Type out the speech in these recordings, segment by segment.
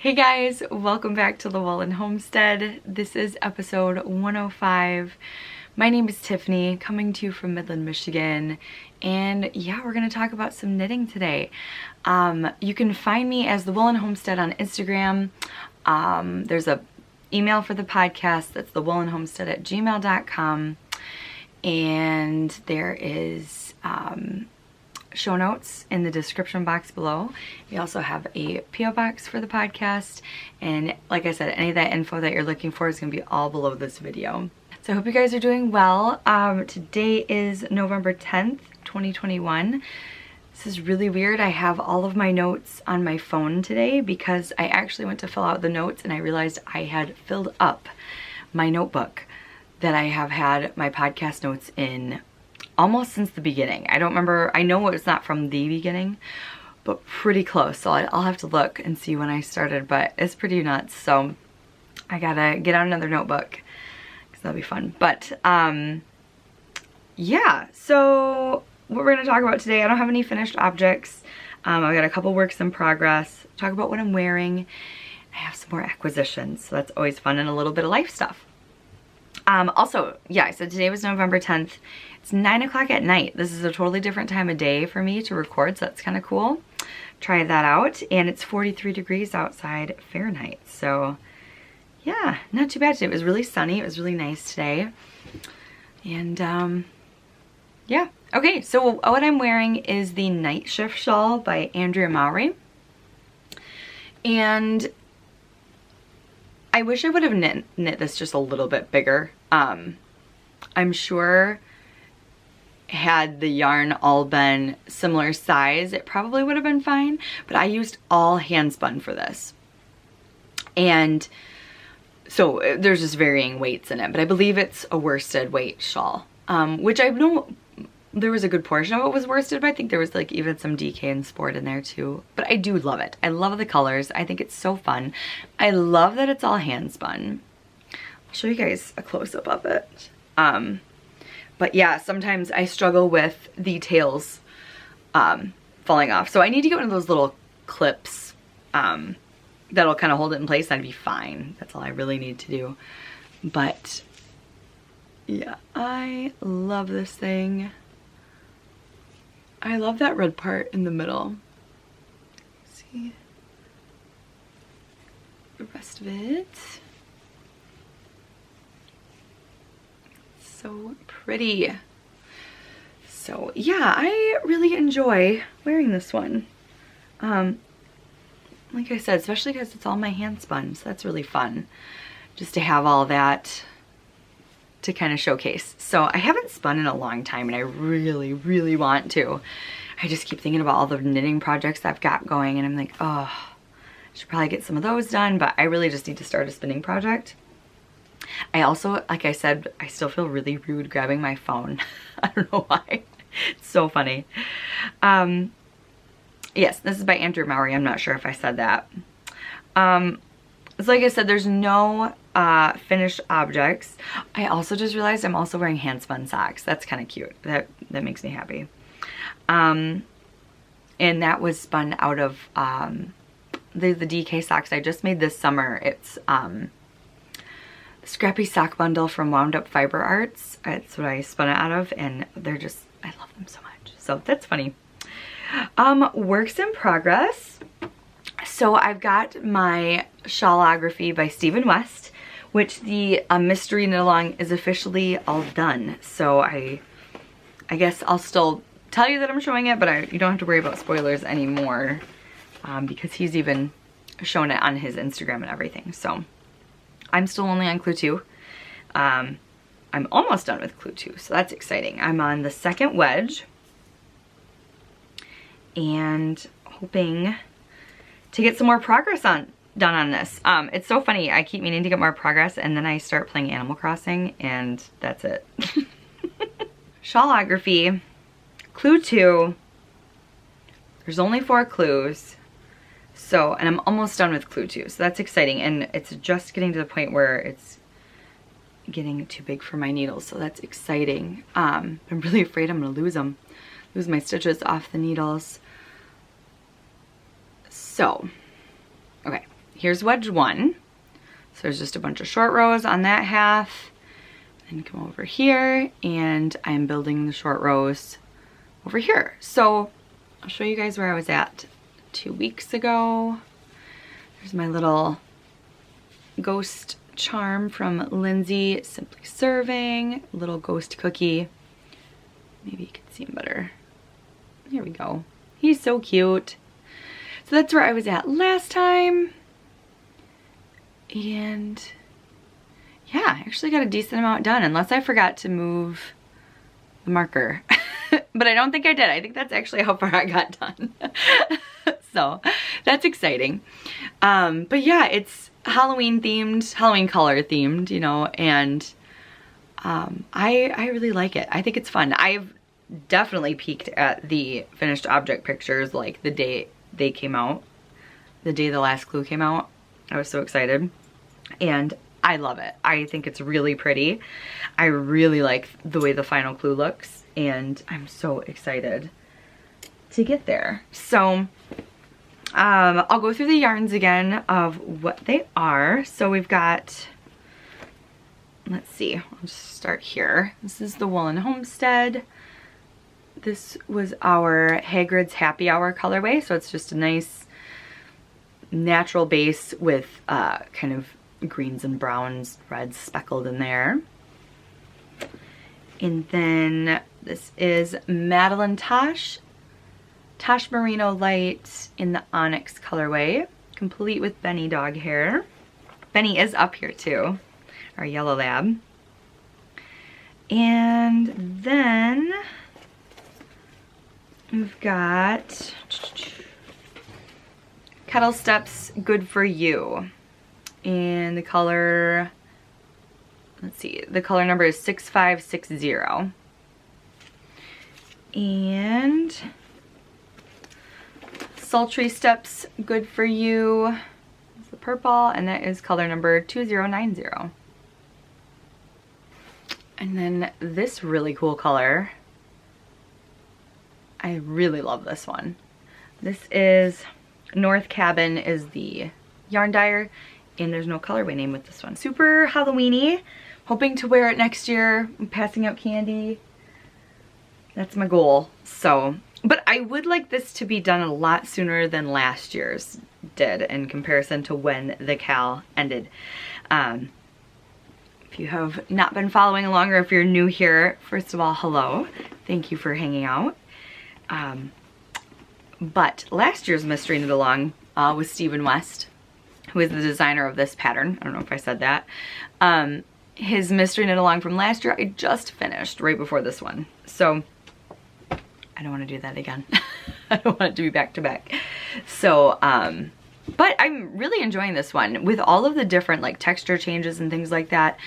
Hey guys, welcome back to the Woolen Homestead. This is episode 105. My name is Tiffany, coming to you from Midland, Michigan. And yeah, we're gonna talk about some knitting today. You can find me as the Woolen Homestead on Instagram. There's a email for the podcast, that's thewoolenhomestead@gmail.com. And there is show notes in the description box below. We also have a PO box for the podcast, and like I said, any of that info that you're looking for is going to be all below this video. So I hope you guys are doing well. Today is November 10th, 2021. This is really weird. I have all of my notes on my phone today because I actually went to fill out the notes and I realized I had filled up my notebook that I have had my podcast notes in almost since the beginning. I don't remember, I know it's not from the beginning, but pretty close. So I'll have to look and see when I started, but it's pretty nuts. So I gotta get out another notebook because that'll be fun. But yeah, so what we're gonna talk about today, I don't have any finished objects. I've got a couple works in progress, talk about what I'm wearing. I have some more acquisitions, so that's always fun, and a little bit of life stuff. Also, yeah, so today was November 10th. It's 9 o'clock at night. This is a totally different time of day for me to record, so that's kind of cool. Try that out. And it's 43 degrees outside Fahrenheit. So yeah, not too bad today. It was really sunny. It was really nice today. And yeah. Okay, so what I'm wearing is the Nightshift shawl by Andrea Mowry. And I wish I would have knit this just a little bit bigger. I'm sure had the yarn all been similar size, it probably would have been fine, but I used all hand spun for this. And so there's just varying weights in it, but I believe it's a worsted weight shawl, which I know there was a good portion of it was worsted, but I think there was like even some DK and sport in there too. But I do love it. I love the colors. I think it's so fun. I love that it's all hand spun. I'll show you guys a close-up of it. But yeah, sometimes I struggle with the tails falling off. So I need to get one of those little clips that'll kind of hold it in place. That'd be fine. That's all I really need to do. But yeah, I love this thing. I love that red part in the middle. See the rest of it. So pretty. So yeah, I really enjoy wearing this one. Like I said, especially because it's all my hand spun, so that's really fun just to have all that to kind of showcase. So I haven't spun in a long time and I really, really want to. I just keep thinking about all the knitting projects I've got going and I'm like, oh, I should probably get some of those done, but I really just need to start a spinning project. I also, like I said, I still feel really rude grabbing my phone. I don't know why. It's so funny. Yes, this is by Andrea Mowry. I'm not sure if I said that. So like I said, there's no finished objects. I also just realized I'm also wearing hand spun socks. That's kind of cute. That makes me happy. And that was spun out of the DK socks I just made this summer. It's Scrappy Sock Bundle from Wound Up Fiber Arts. That's what I spun it out of, and they're just, I love them so much. So that's funny. Works in progress. So I've got my Shawlography by Stephen West, which the mystery knit along is officially all done. So I guess I'll still tell you that I'm showing it, but you don't have to worry about spoilers anymore because he's even shown it on his Instagram and everything. So I'm still only on clue 2. I'm almost done with clue 2, so that's exciting. I'm on the second wedge and hoping to get some more progress done on this. It's so funny, I keep meaning to get more progress and then I start playing Animal Crossing and that's it. Shawlography, clue 2. There's only 4 clues. So, and I'm almost done with clue 2, so that's exciting, and it's just getting to the point where it's getting too big for my needles, so that's exciting. I'm really afraid I'm gonna lose my stitches off the needles. So, okay, here's wedge 1. So there's just a bunch of short rows on that half. And come over here, and I'm building the short rows over here. So I'll show you guys where I was at 2 weeks ago. There's my little ghost charm from Lindsay, Simply Serving, little ghost cookie. Maybe you can see him better. Here we go. He's so cute. So that's where I was at last time. And yeah, I actually got a decent amount done, unless I forgot to move the marker. But I don't think I did. I think that's actually how far I got done. So that's exciting. But yeah, it's Halloween themed, Halloween color themed, you know, and I really like it. I think it's fun. I've definitely peeked at the finished object pictures like the day they came out, the day the last clue came out. I was so excited, and I love it. I think it's really pretty. I really like the way the final clue looks, and I'm so excited to get there. So I'll go through the yarns again of what they are. So we've got, let's see, I'll just start here. This is the Woolen Homestead. This was our Hagrids Happy Hour colorway, so it's just a nice natural base with kind of greens and browns, reds speckled in there. And then this is Madelintosh Tosh Merino Light in the Onyx colorway, complete with Benny dog hair. Benny is up here too, our yellow lab. And then we've got Kettle Steps Good For You. And the color, let's see, the color number is 6560. And Sultry Steps Good For You is the purple, and that is color number 2090. And then this really cool color, I really love this one. This is North Cabin is the yarn dyer, and there's no colorway name with this one. Super Halloween-y. Hoping to wear it next year. I'm passing out candy. That's my goal. So, but I would like this to be done a lot sooner than last year's did in comparison to when the cal ended. If you have not been following along, or if you're new here, first of all, hello. Thank you for hanging out. But last year's Mystery Knit Along was Stephen West, who is the designer of this pattern. I don't know if I said that. His Mystery Knit Along from last year, I just finished right before this one. So I don't want to do that again. I don't want it to be back to back. So, but I'm really enjoying this one. With all of the different like texture changes and things like that,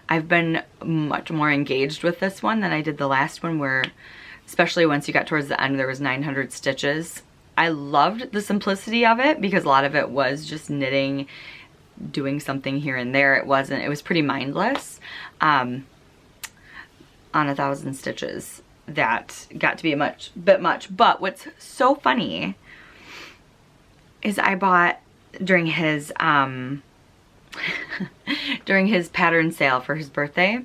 I've been much more engaged with this one than I did the last one, where especially once you got towards the end, there was 900 stitches. I loved the simplicity of it because a lot of it was just knitting, doing something here and there. It was pretty mindless on 1,000 stitches. That got to be a bit much. But what's so funny is I bought during his pattern sale for his birthday,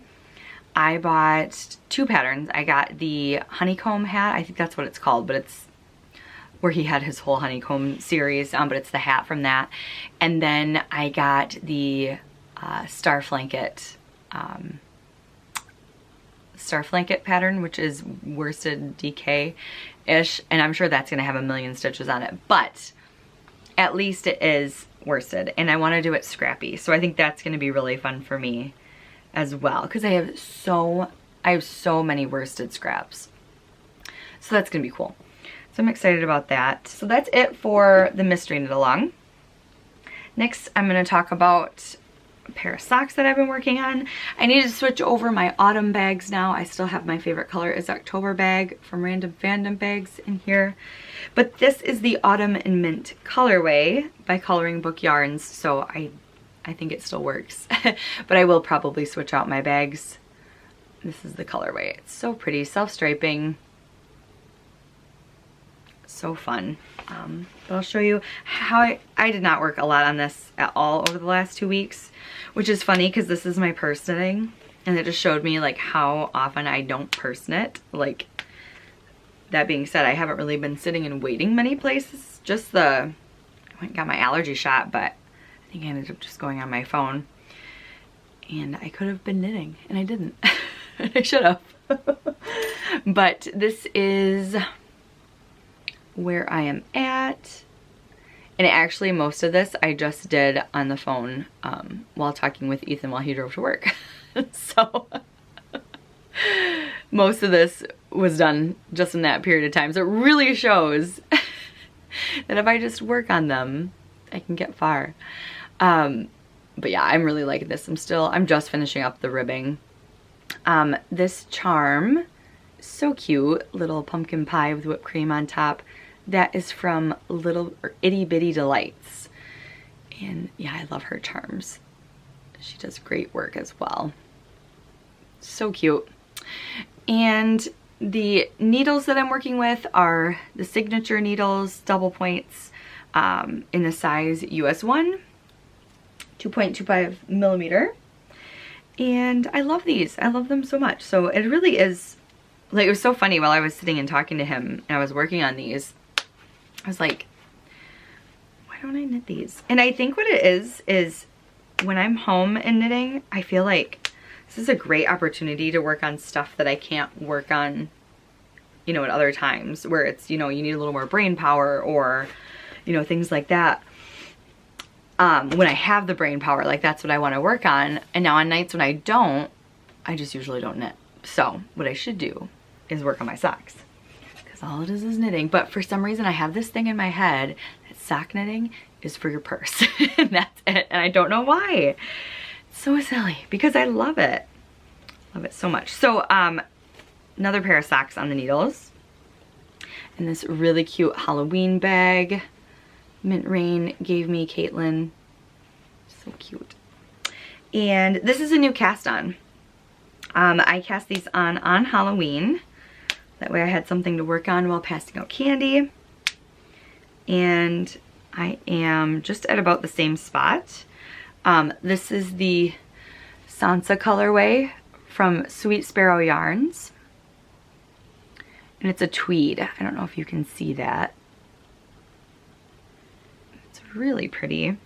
I bought 2 patterns. I got the Honeycomb Hat, I think that's what it's called, but it's where he had his whole honeycomb series, but it's the hat from that. And then I got the Star Flanket pattern, which is worsted DK-ish, and I'm sure that's gonna have 1,000,000 stitches on it, but at least it is worsted, and I wanna do it scrappy, so I think that's gonna be really fun for me as well, because I have so many worsted scraps, so that's gonna be cool. So I'm excited about that. So that's it for the Mystery Knit Along. Next, I'm gonna talk about a pair of socks that I've been working on. I need to switch over my autumn bags now. I still have my favorite color is October bag from Random Fandom Bags in here. But this is the Autumn and Mint colorway by Coloring Book Yarns, so I think it still works. But I will probably switch out my bags. This is the colorway. It's so pretty, self-striping. So fun. But I'll show you how I did not work a lot on this at all over the last 2 weeks, which is funny because this is my purse knitting, and it just showed me like how often I don't purse knit. Like, that being said, I haven't really been sitting and waiting many places. Just I went and got my allergy shot, but I think I ended up just going on my phone, and I could have been knitting and I didn't. I should have. But this is where I am at, and actually most of this I just did on the phone while talking with Ethan while he drove to work. So most of this was done just in that period of time, so it really shows that if I just work on them I can get far. But yeah, I'm really liking this. I'm just finishing up the ribbing. This charm, so cute, little pumpkin pie with whipped cream on top. That is from Itty Bitty Delights. And yeah, I love her charms. She does great work as well. So cute. And the needles that I'm working with are the signature needles, double points, in the size US 1, 2.25 millimeter. And I love these. I love them so much. So it really is, like, it was so funny while I was sitting and talking to him and I was working on these. I was like, why don't I knit these? And I think what it is when I'm home and knitting, I feel like this is a great opportunity to work on stuff that I can't work on, you know, at other times, where it's, you know, you need a little more brain power or, you know, things like that. When I have the brain power, like, that's what I want to work on. And now on nights when I don't, I just usually don't knit. So what I should do is work on my socks, because all it is knitting. But for some reason I have this thing in my head that sock knitting is for your purse. And that's it. And I don't know why. It's so silly, because I love it. Love it so much. So another pair of socks on the needles. And this really cute Halloween bag. Mint Rain gave me Caitlin. So cute. And this is a new cast on. I cast these on Halloween. That way I had something to work on while passing out candy. And I am just at about the same spot. This is the Sansa colorway from Sweet Sparrow Yarns. And it's a tweed. I don't know if you can see that. It's really pretty.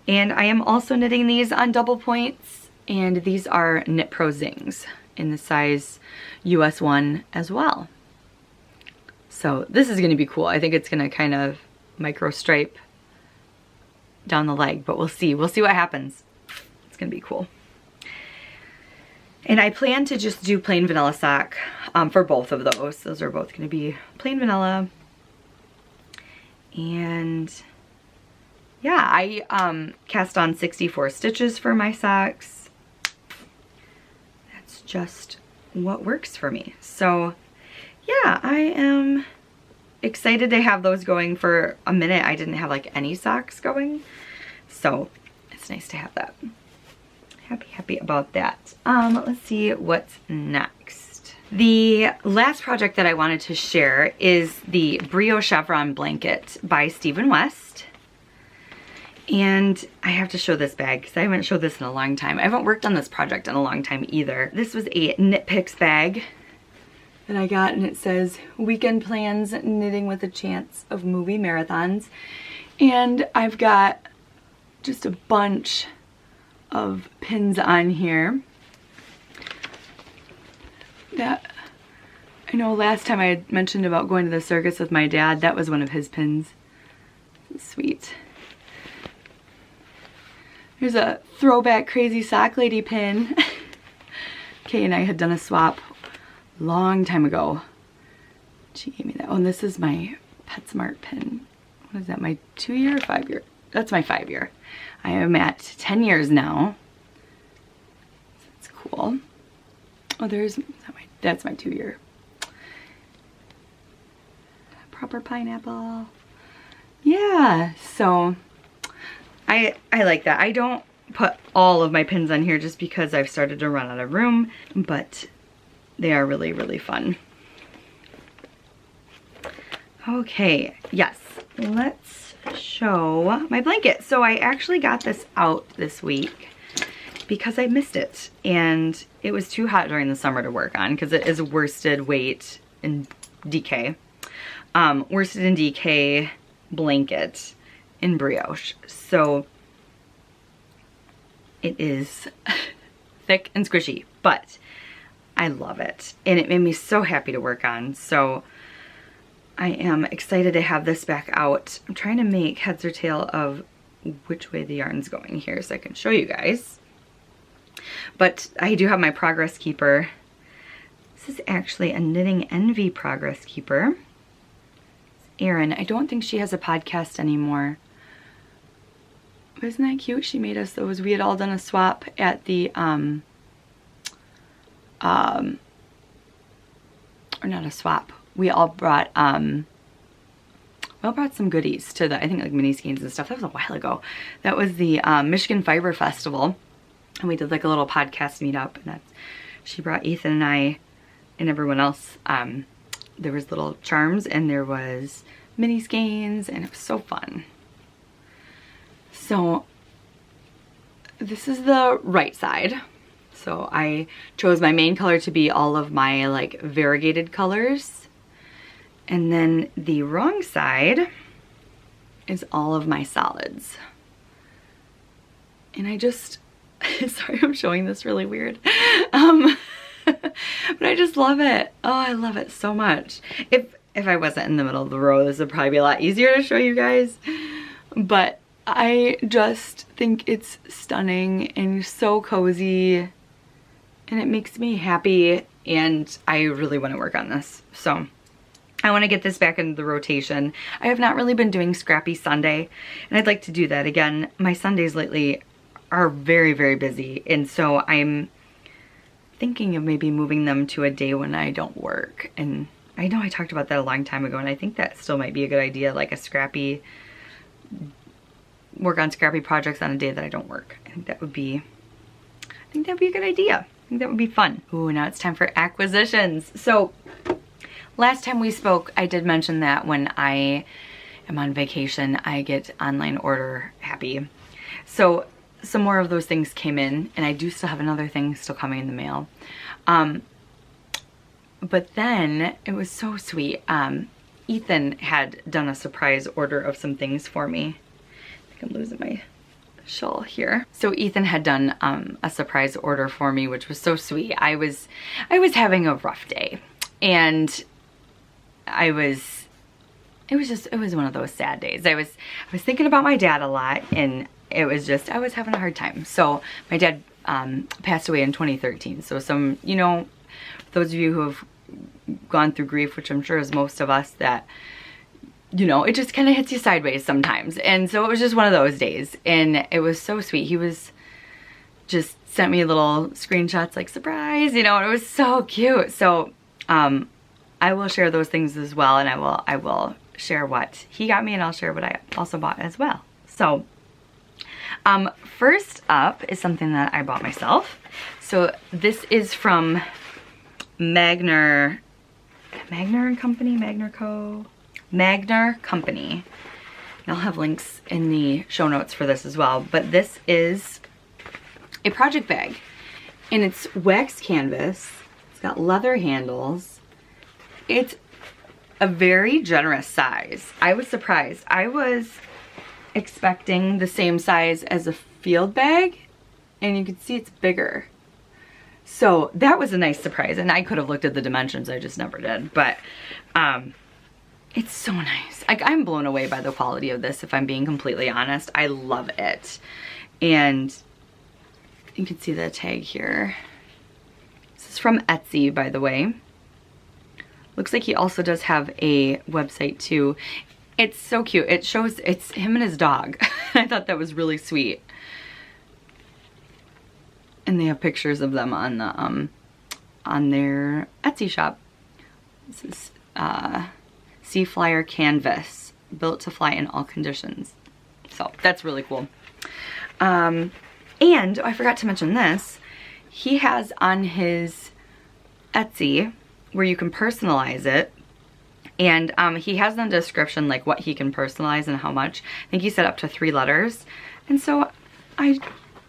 And I am also knitting these on double points, and these are Knit Pro Zings in the size US 1 as well. So this is gonna be cool. I think it's gonna kind of micro stripe down the leg, but we'll see. We'll see what happens. It's gonna be cool. And I plan to just do plain vanilla sock for both of those. Those are both gonna be plain vanilla. And yeah, I cast on 64 stitches for my socks. That's just what works for me. So yeah, I am excited to have those going. For a minute I didn't have like any socks going, so it's nice to have that. Happy about that. Let's see what's next. The last project that I wanted to share is the Briochevron blanket by Stephen West. And I have to show this bag because I haven't showed this in a long time. I haven't worked on this project in a long time either. This was a Knit Picks bag that I got, and it says weekend plans, knitting with a chance of movie marathons. And I've got just a bunch of pins on here that I know last time I had mentioned about going to the circus with my dad. That was one of his pins. Sweet. Here's a throwback Crazy Sock Lady pin. Kay and I had done a swap long time ago. She gave me that. Oh, and this is my PetSmart pin. What is that, my 2-year or 5-year? That's my 5-year. I am at 10 years now. That's cool. Oh, that's my 2-year. Proper pineapple. Yeah, so I like that. I don't put all of my pins on here just because I've started to run out of room, but they are really, really fun. Okay, yes, let's show my blanket. So I actually got this out this week because I missed it, and it was too hot during the summer to work on because it is worsted weight and DK. Worsted and DK blanket in brioche. So it is thick and squishy, but I love it. And it made me so happy to work on. So I am excited to have this back out. I'm trying to make heads or tail of which way the yarn's going here so I can show you guys. But I do have my Progress Keeper. This is actually a Knitting Envy Progress Keeper. Erin, I don't think she has a podcast anymore. But isn't that cute? She made us those. We had all done a swap at the, or not a swap. We all brought, some goodies to the, I think like mini skeins and stuff. That was a while ago. That was the Michigan Fiber Festival. And we did like a little podcast meetup, and that's, she brought Ethan and I and everyone else. There was little charms and there was mini skeins, and it was so fun. So this is the right side. So I chose my main color to be all of my like variegated colors. And then the wrong side is all of my solids. And I just, sorry, I'm showing this really weird. But I just love it. Oh, I love it so much. If I wasn't in the middle of the row, this would probably be a lot easier to show you guys. But I just think it's stunning and so cozy, and it makes me happy, and I really want to work on this. So I want to get this back into the rotation. I have not really been doing Scrappy Sunday, and I'd like to do that again. My Sundays lately are very, very busy, and so I'm thinking of maybe moving them to a day when I don't work. And I know I talked about that a long time ago, and I think that still might be a good idea, like a scrappy, work on scrappy projects on a day that I don't work. I think that would be a good idea. I think that would be fun. Ooh, now it's time for acquisitions. So last time we spoke, I did mention that when I am on vacation, I get online order happy. So some more of those things came in, and I do still have another thing still coming in the mail. But then it was so sweet. Ethan had done a surprise order of some things for me. I think I'm losing my shawl here. So Ethan had done a surprise order for me, which was so sweet. I was having a rough day, and it was one of those sad days. I was thinking about my dad a lot, and it was just, I was having a hard time. So my dad passed away in 2013. So some, you know, those of you who have gone through grief, which I'm sure is most of us, that, you know, it just kind of hits you sideways sometimes. And so it was just one of those days, and it was so sweet. He was just sent me little screenshots like, surprise, you know, and it was so cute. So I will share those things as well, and I will share what he got me, and I'll share what I also bought as well. So first up is something that I bought myself. So this is from Magner Company. And I'll have links in the show notes for this as well. But this is a project bag, and it's wax canvas. It's got leather handles. It's a very generous size. I was surprised. I was expecting the same size as a field bag, and you can see it's bigger. So that was a nice surprise, and I could have looked at the dimensions, I just never did. But it's so nice. I'm blown away by the quality of this, if I'm being completely honest. I love it. And you can see the tag here. This is from Etsy, by the way. Looks like he also does have a website too. It's so cute. It shows, it's him and his dog. I thought that was really sweet. And they have pictures of them on the on their Etsy shop. This is Sea Flyer Canvas, built to fly in all conditions. So that's really cool. And I forgot to mention this. He has on his Etsy, where you can personalize it, And he has in the description like what he can personalize and how much. I think he said up to 3 letters. And so I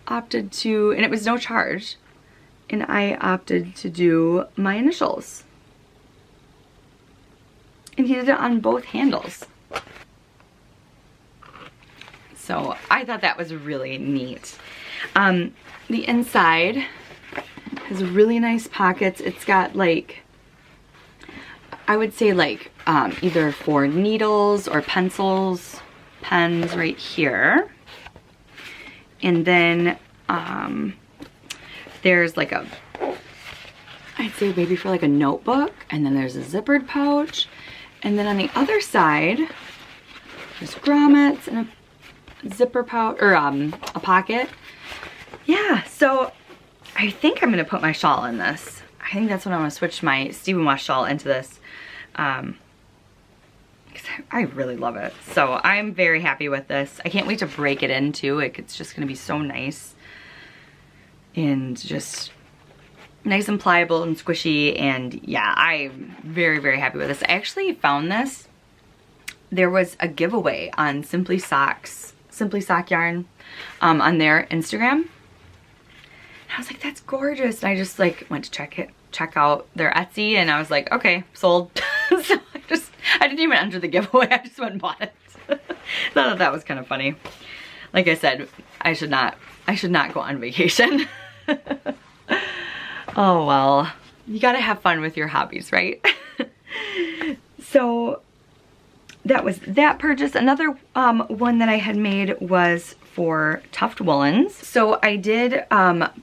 opted to, and it was no charge, and I opted to do my initials. And he did it on both handles. So I thought that was really neat. The inside has really nice pockets. It's got like, I would say like either for needles or pencils, pens right here. And then there's like a, I'd say maybe for like a notebook, and then there's a zippered pouch. And then on the other side, there's grommets and a zipper pouch, or a pocket. Yeah, so I think I'm gonna put my shawl in this. I think that's when I'm gonna switch my Stephen Wash shawl into this. Because I really love it. So I'm very happy with this. I can't wait to break it into. It's just gonna be so nice. And just nice and pliable and squishy, and yeah, I'm very, very happy with this. I actually found this. There was a giveaway on Simply Sock Yarn on their Instagram. And I was like, that's gorgeous. And I just like went to check out their Etsy, and I was like, okay, sold. So I didn't even enter the giveaway. I just went and bought it. Thought that was kind of funny. Like I said, I should not go on vacation. Oh well, you gotta have fun with your hobbies, right? So that was that purchase. Another one that I had made was for Tuft Woolens. So I did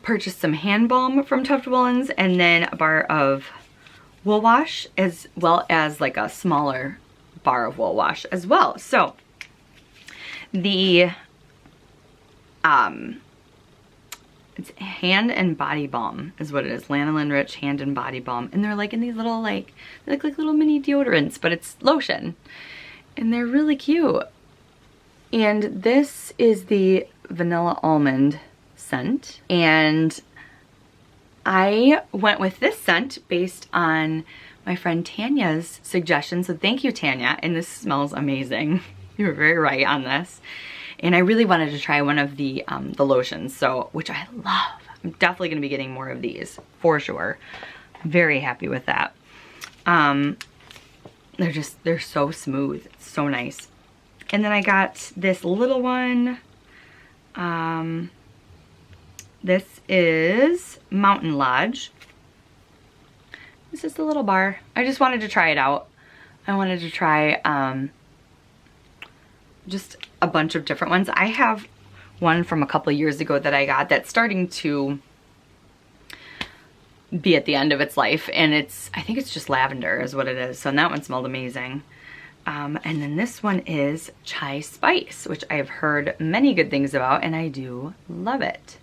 purchase some hand balm from Tuft Woolens, and then a bar of wool wash, as well as like a smaller bar of wool wash as well. So the it's hand and body balm is what it is. Lanolin Rich hand and body balm. And they're like in these little like, they look like little mini deodorants, but it's lotion. And they're really cute. And this is the vanilla almond scent. And I went with this scent based on my friend Tanya's suggestion. So thank you, Tanya. And this smells amazing. You were very right on this. And I really wanted to try one of the lotions, so, which I love. I'm definitely gonna be getting more of these, for sure. Very happy with that. They're so smooth, it's so nice. And then I got this little one. This is Mountain Lodge. This is the little bar. I just wanted to try it out. I wanted to try just a bunch of different ones. I have one from a couple of years ago that I got that's starting to be at the end of its life, and I think it's just lavender is what it is. So that one smelled amazing. And then this one is Chai Spice, which I have heard many good things about, and I do love it.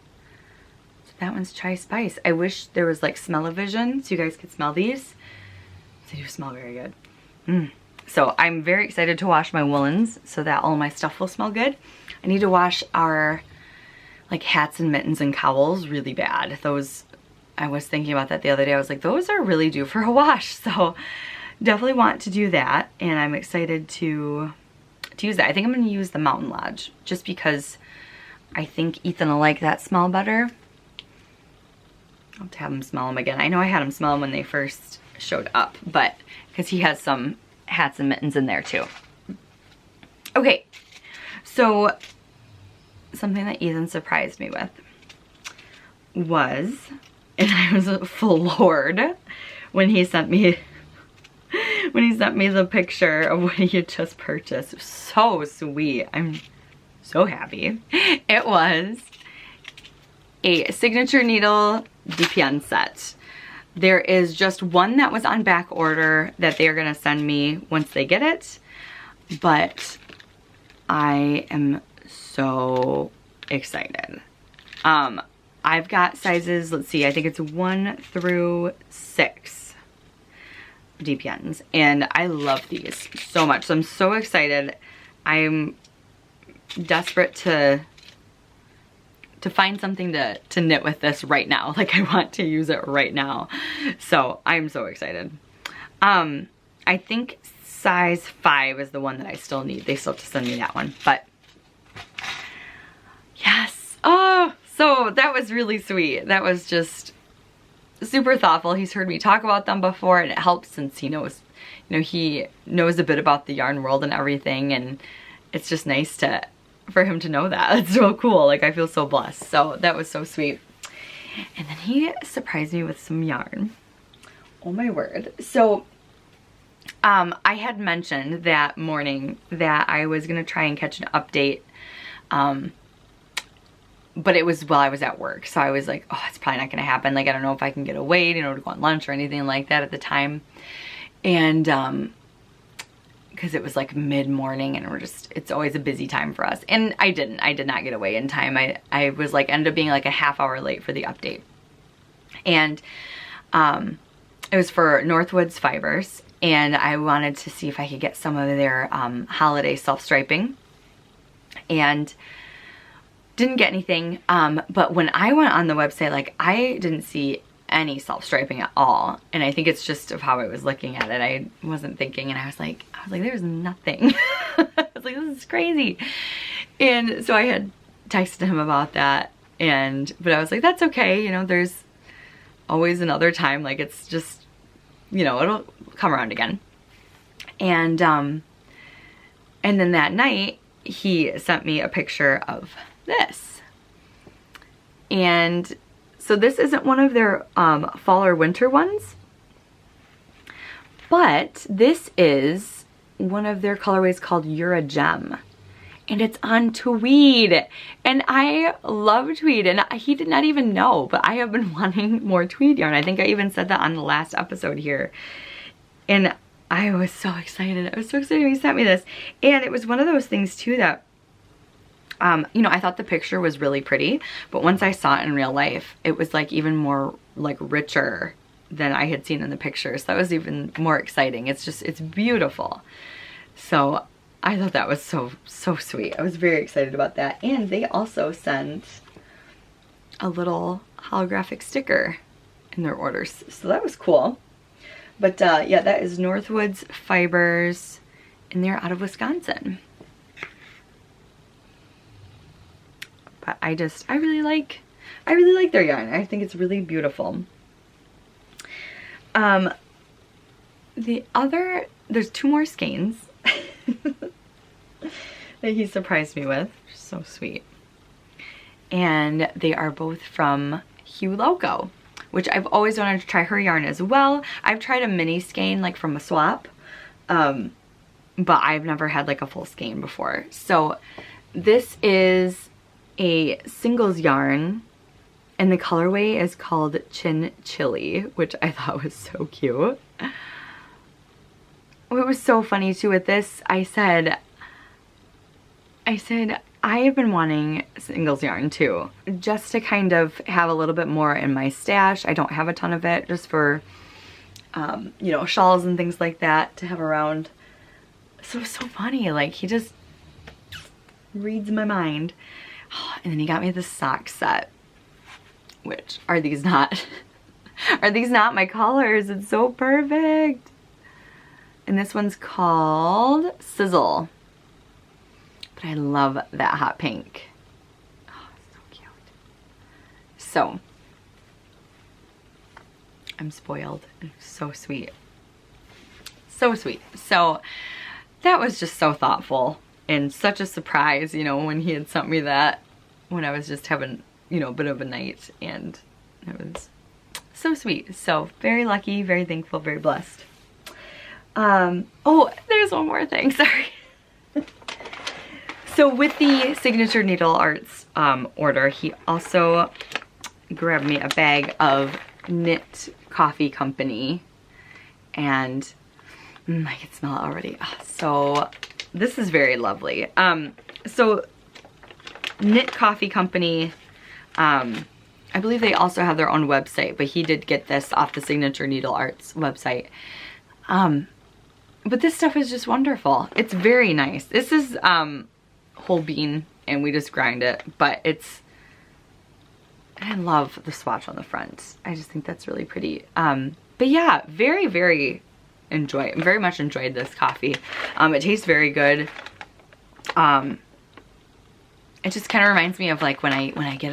So that one's Chai Spice. I wish there was like smell-o-vision so you guys could smell these. They do smell very good. So I'm very excited to wash my woolens so that all my stuff will smell good. I need to wash our like hats and mittens and cowls really bad. Those, I was thinking about that the other day. I was like, those are really due for a wash. So definitely want to do that. And I'm excited to use that. I think I'm gonna use the Mountain Lodge just because I think Ethan will like that smell better. I'll have to have him smell them again. I know I had him smell them when they first showed up, but because he has some hats and mittens in there too. Okay, so something that Ethan surprised me with was, and I was floored when he sent me the picture of what he had just purchased. So sweet. I'm so happy. It was a signature needle DPN set. There is just one that was on back order that they are gonna send me once they get it, but I am so excited. I've got sizes, let's see, I think it's 1 through 6 DPNs, and I love these so much. So I'm so excited. I'm desperate to find something to knit with this right now. Like I want to use it right now. So I'm so excited. I think size 5 is the one that I still need. They still have to send me that one, but yes. Oh, so that was really sweet. That was just super thoughtful. He's heard me talk about them before, and it helps since he knows, you know, he knows a bit about the yarn world and everything, and it's just nice for him to know that. It's so cool. Like, I feel so blessed. So that was so sweet. And then he surprised me with some yarn. Oh my word. So I had mentioned that morning that I was gonna try and catch an update, but it was while I was at work. So I was like, oh, it's probably not gonna happen. Like, I don't know if I can get away, you know, to go on lunch or anything like that at the time. And because it was like mid-morning, and it's always a busy time for us. And I did not get away in time. I was like, ended up being like a half hour late for the update. And it was for Northwoods Fibers, and I wanted to see if I could get some of their holiday self-striping, and didn't get anything. But when I went on the website, like, I didn't see any self-striping at all, and I think it's just of how I was looking at it. I wasn't thinking, and I was like there's nothing. I was like, this is crazy. And so I had texted him about that, but I was like, that's okay, you know, there's always another time. Like, it's just, you know, it'll come around again. And then that night he sent me a picture of this, and so this isn't one of their fall or winter ones, but this is one of their colorways called You're a Gem, and it's on tweed, and I love tweed, and he did not even know, but I have been wanting more tweed yarn. I think I even said that on the last episode here, and I was so excited. I was so excited when he sent me this, and it was one of those things too that you know, I thought the picture was really pretty, but once I saw it in real life, it was like even more like richer than I had seen in the picture. So that was even more exciting. It's just, it's beautiful. So I thought that was so sweet. I was very excited about that. And they also sent a little holographic sticker in their orders. So that was cool. But yeah, that is Northwoods Fibers, and they're out of Wisconsin. But I really like their yarn. I think it's really beautiful. There's 2 more skeins that he surprised me with. So sweet. And they are both from Hue Loco, which I've always wanted to try her yarn as well. I've tried a mini skein, like from a swap, but I've never had like a full skein before. So this is a singles yarn, and the colorway is called Chin Chili, which I thought was so cute. What was so funny too with this, I said I have been wanting singles yarn too, just to kind of have a little bit more in my stash. I don't have a ton of it, just for you know, shawls and things like that to have around. So it's so funny, like, he just reads my mind. And then he got me this sock set, which are these not my colors? It's so perfect. And this one's called Sizzle, but I love that hot pink. Oh, it's so cute. So I'm spoiled. It's so sweet, so sweet. So that was just so thoughtful. And such a surprise, you know, when he had sent me that when I was just having, you know, a bit of a night, and it was so sweet. So very lucky, very thankful, very blessed. Oh, there's one more thing, sorry. So with the Signature Needle Arts order, he also grabbed me a bag of Knit Coffee Company, and I can smell it already. Oh, so this is very lovely. So Knit Coffee Company, I believe they also have their own website, but he did get this off the Signature Needle Arts website. But this stuff is just wonderful. It's very nice. This is whole bean, and we just grind it, but I love the swatch on the front. I just think that's really pretty. But yeah, very, very very much enjoyed this coffee. It tastes very good. It just kind of reminds me of like when I get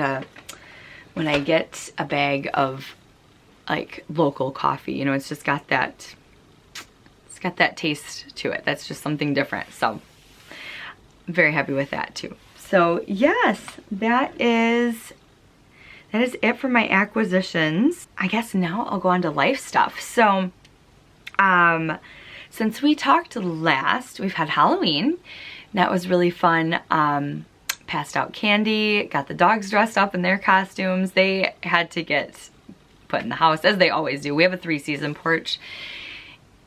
a bag of like local coffee, you know, it's got that taste to it. That's just something different. So I'm very happy with that too. So yes, that is it for my acquisitions. I guess now I'll go on to life stuff. So since we talked last, we've had Halloween. That was really fun. Passed out candy, got the dogs dressed up in their costumes. They had to get put in the house, as they always do. We have a 3-season porch,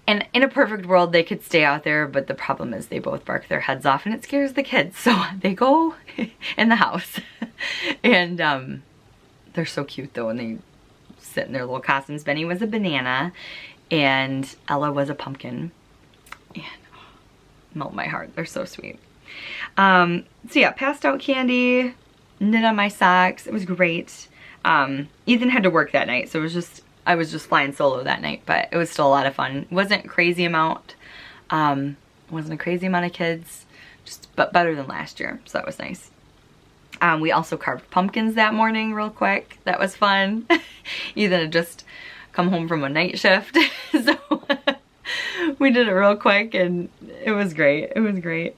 and in a perfect world they could stay out there, but the problem is they both bark their heads off and it scares the kids, so they go in the house. And they're so cute though, and they sit in their little costumes. Benny was a banana and Ella was a pumpkin, and oh, melt my heart, they're so sweet. So yeah, passed out candy, knit on my socks. It was great. Ethan had to work that night, so I was just flying solo that night, but it was still a lot of fun. Wasn't a crazy amount of kids, but better than last year, so that was nice. We also carved pumpkins that morning real quick. That was fun. Ethan had just come home from a night shift, so we did it real quick and it was great. It was great.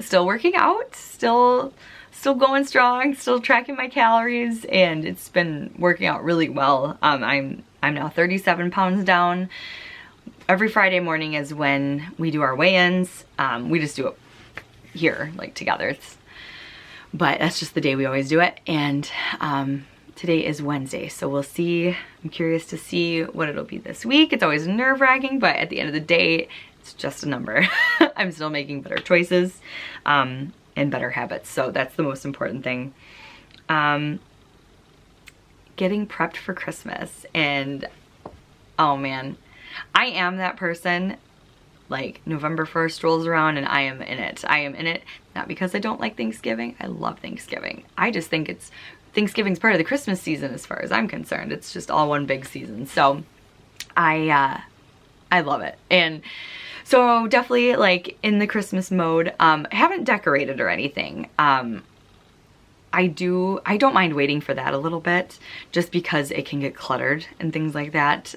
Still working out, still going strong, still tracking my calories, and it's been working out really well. I'm now 37 pounds down. Every Friday morning is when we do our weigh-ins. We just do it here, like together. But that's just the day we always do it. And today is Wednesday, so we'll see. I'm curious to see what it'll be this week. It's always nerve-wracking, but at the end of the day, it's just a number. I'm still making better choices and better habits, so that's the most important thing. Getting prepped for Christmas, and oh man, I am that person. Like November 1st rolls around and I am in it. I am in it, not because I don't like Thanksgiving. I love Thanksgiving. I just think Thanksgiving's part of the Christmas season as far as I'm concerned. It's just all one big season. So I love it. And so definitely like in the Christmas mode. I haven't decorated or anything. I don't mind waiting for that a little bit just because it can get cluttered and things like that.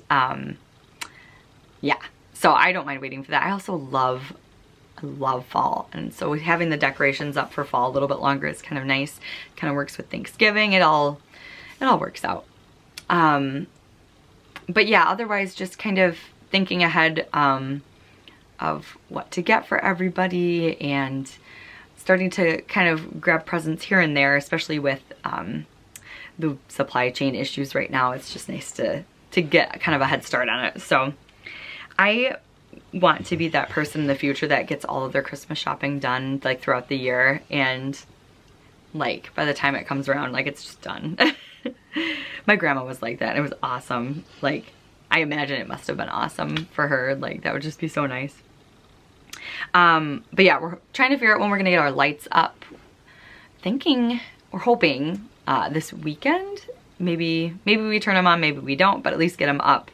Yeah. So I don't mind waiting for that. I also love fall, and so having the decorations up for fall a little bit longer is kind of nice. Kind of works with Thanksgiving. It all works out. But yeah, otherwise just kind of thinking ahead of what to get for everybody, and starting to kind of grab presents here and there, especially with the supply chain issues right now. It's just nice to get kind of a head start on it. So I want to be that person in the future that gets all of their Christmas shopping done like throughout the year, and like by the time it comes around, like it's just done. My grandma was like that, and it was awesome. Like I imagine it must have been awesome for her. Like that would just be so nice. But yeah, we're trying to figure out when we're gonna get our lights up. We're hoping this weekend. Maybe we turn them on, maybe we don't, but at least get them up.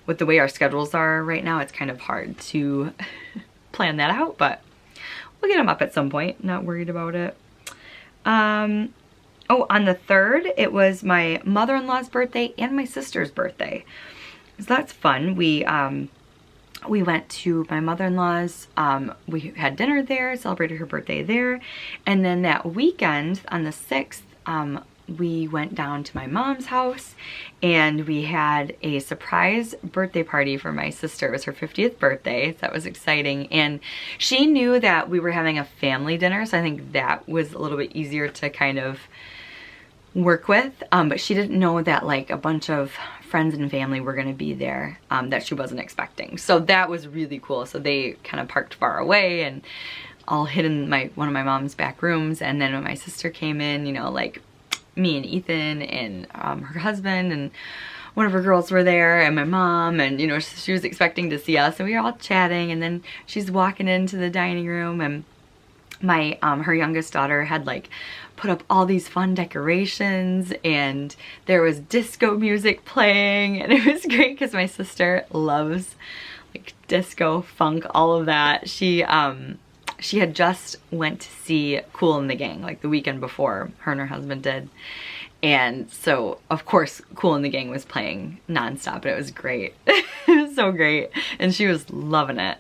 With the way our schedules are right now, it's kind of hard to plan that out, but we'll get them up at some point. Not worried about it. Oh, on the 3rd, it was my mother-in-law's birthday and my sister's birthday. So that's fun. We went to my mother-in-law's. We had dinner there, celebrated her birthday there. And then that weekend on the 6th, we went down to my mom's house and we had a surprise birthday party for my sister. It was her 50th birthday, so that was exciting. And she knew that we were having a family dinner, so I think that was a little bit easier to kind of work with. But she didn't know that like a bunch of friends and family were gonna be there that she wasn't expecting. So that was really cool. So they kind of parked far away and all hid in one of my mom's back rooms. And then when my sister came in, you know, like me and Ethan and her husband and one of her girls were there, and my mom, and you know, she was expecting to see us, and we were all chatting, and then she's walking into the dining room, and my her youngest daughter had like put up all these fun decorations, and there was disco music playing, and it was great because my sister loves like disco, funk, all of that. She had just went to see Kool and the Gang like the weekend before, her and her husband did. And so, of course, Kool and the Gang was playing nonstop, and it was great. It was so great, and she was loving it.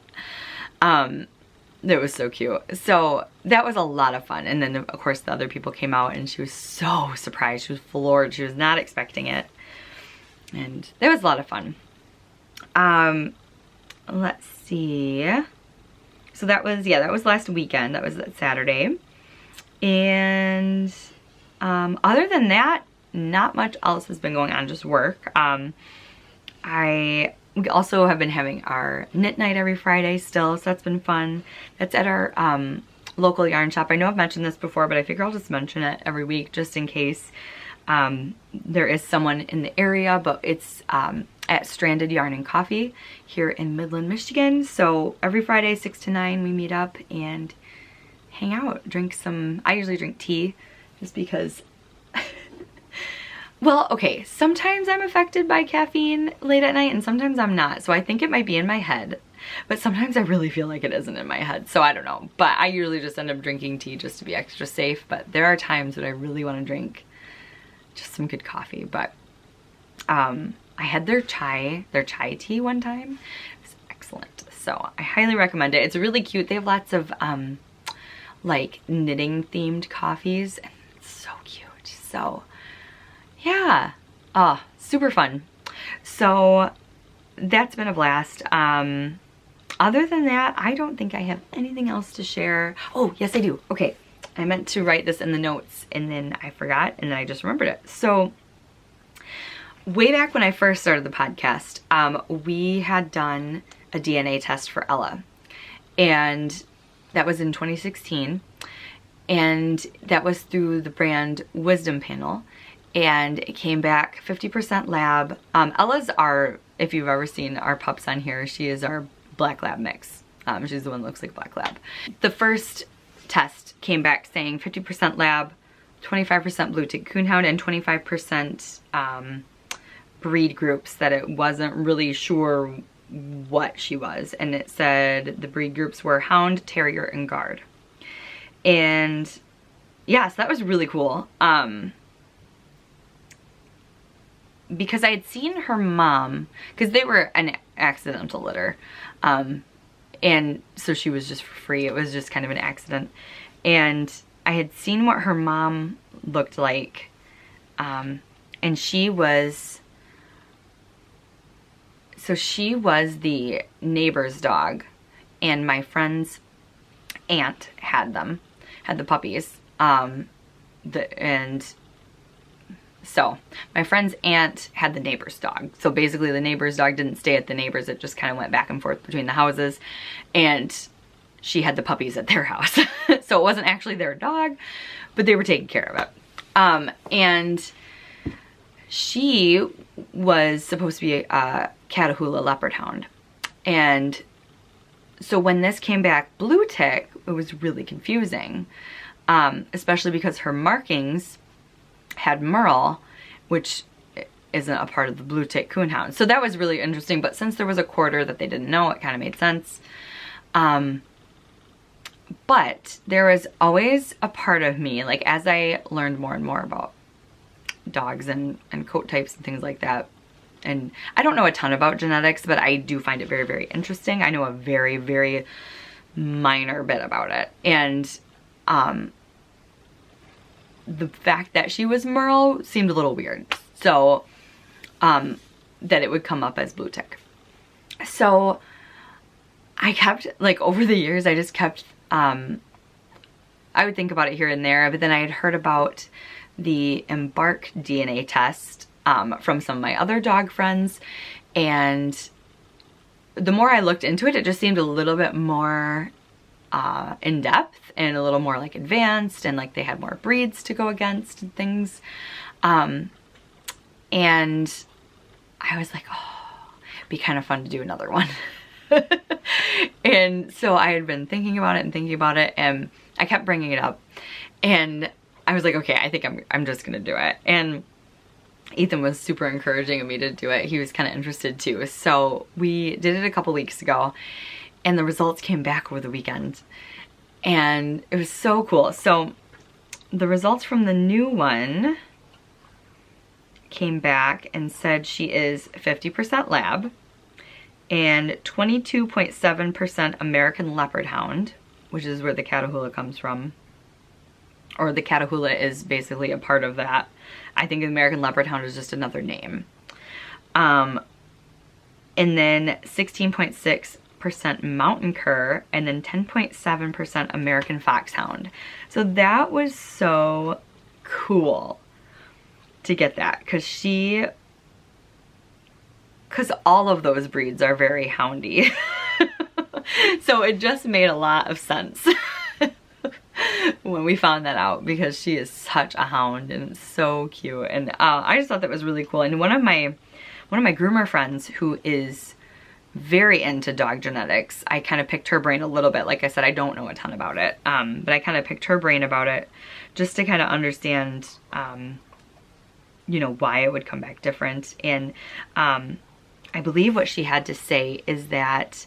It was so cute. So that was a lot of fun. And then, of course, the other people came out, and she was so surprised. She was floored. She was not expecting it. And it was a lot of fun. Let's see. So that was, yeah, that was last weekend. That was that Saturday. And other than that, not much else has been going on, just work. We also have been having our knit night every Friday still, so that's been fun. That's at our local yarn shop. I know I've mentioned this before, but I figure I'll just mention it every week just in case there is someone in the area, but it's at Stranded Yarn and Coffee here in Midland, Michigan. So every Friday, 6 to 9, we meet up and hang out, drink some, I usually drink tea just because well, okay, sometimes I'm affected by caffeine late at night and sometimes I'm not. So I think it might be in my head, but sometimes I really feel like it isn't in my head. So I don't know, but I usually just end up drinking tea just to be extra safe. But there are times that I really want to drink just some good coffee. But I had their chai tea one time. It was excellent. So I highly recommend it. It's really cute. They have lots of like knitting themed coffees, and it's so cute. So yeah, oh, super fun. So that's been a blast. Other than that, I don't think I have anything else to share. Oh, yes I do. Okay, I meant to write this in the notes and then I forgot and then I just remembered it. So way back when I first started the podcast, we had done a DNA test for Ella, and that was in 2016, and that was through the brand Wisdom Panel. And it came back 50% lab. Ella's our, if you've ever seen our pups on here, she is our black lab mix. She's the one that looks like black lab. The first test came back saying 50% lab, 25% blue tick coonhound, and 25% breed groups, that it wasn't really sure what she was. And it said the breed groups were hound, terrier, and guard. And yeah, so that was really cool. Because I had seen her mom, because they were an accidental litter, and so she was just for free. It was just kind of an accident, and I had seen what her mom looked like, and she was the neighbor's dog, and my friend's aunt had the puppies, so my friend's aunt had the neighbor's dog. So basically the neighbor's dog didn't stay at the neighbor's. It just kind of went back and forth between the houses, and she had the puppies at their house. So it wasn't actually their dog, but they were taking care of it. And she was supposed to be a Catahoula leopard hound. And so when this came back blue tick, it was really confusing, especially because her markings had merle, which isn't a part of the blue tick coonhound. So that was really interesting, but since there was a quarter that they didn't know, it kind of made sense. But there was always a part of me, like as I learned more and more about dogs and coat types and things like that, and I don't know a ton about genetics, but I do find it very, very interesting. I know a very, very minor bit about it. And the fact that she was merle seemed a little weird. So, that it would come up as blue tick. So I kept, like over the years, I just kept, I would think about it here and there, but then I had heard about the Embark DNA test from some of my other dog friends, and the more I looked into it, it just seemed a little bit more in depth and a little more like advanced, and like they had more breeds to go against and things. And I was like, oh, it'd be kind of fun to do another one. And so I had been thinking about it, and I kept bringing it up, and I was like, okay, I think I'm just gonna do it. And Ethan was super encouraging of me to do it. He was kind of interested too. So we did it a couple weeks ago, and the results came back over the weekend, and it was so cool. So the results from the new one came back and said she is 50% lab and 22.7% American Leopard Hound, which is where the Catahoula comes from. Or the Catahoula is basically a part of that. I think the American Leopard Hound is just another name. And then 16.6% Mountain Cur, and then 10.7% American Foxhound. So that was so cool to get that, because all of those breeds are very houndy. So it just made a lot of sense when we found that out, because she is such a hound and it's so cute. And I just thought that was really cool. And one of my groomer friends who is very into dog genetics, I kind of picked her brain a little bit. Like I said, I don't know a ton about it, but I kind of picked her brain about it just to kind of understand, you know, why it would come back different. And I believe what she had to say is that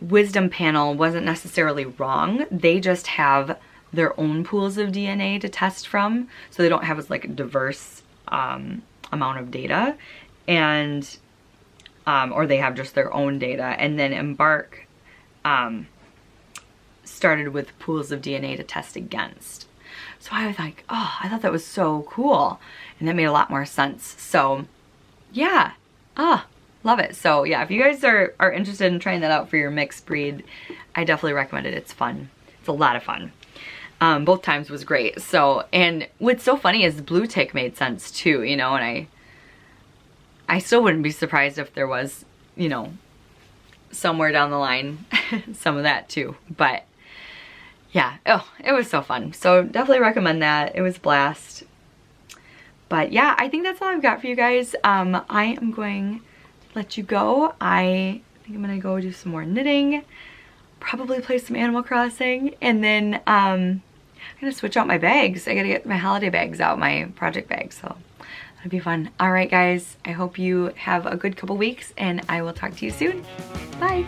Wisdom Panel wasn't necessarily wrong. They just have their own pools of DNA to test from, so they don't have as like a diverse amount of data, and or they have just their own data. And then Embark started with pools of DNA to test against. So I was like, oh, I thought that was so cool, and that made a lot more sense. So yeah, love it. So yeah, if you guys are interested in trying that out for your mixed breed, I definitely recommend it. It's fun. It's a lot of fun. Both times was great. So, and what's so funny is blue tick made sense too, you know, and I still wouldn't be surprised if there was, you know, somewhere down the line some of that too. But yeah, oh, it was so fun. So definitely recommend that. It was a blast. But yeah, I think that's all I've got for you guys. I am going to let you go. I think I'm gonna go do some more knitting, probably play some Animal Crossing, and then I'm gonna switch out my bags. I gotta get my holiday bags out, my project bags, so that'll be fun. All right, guys, I hope you have a good couple weeks, and I will talk to you soon. Bye.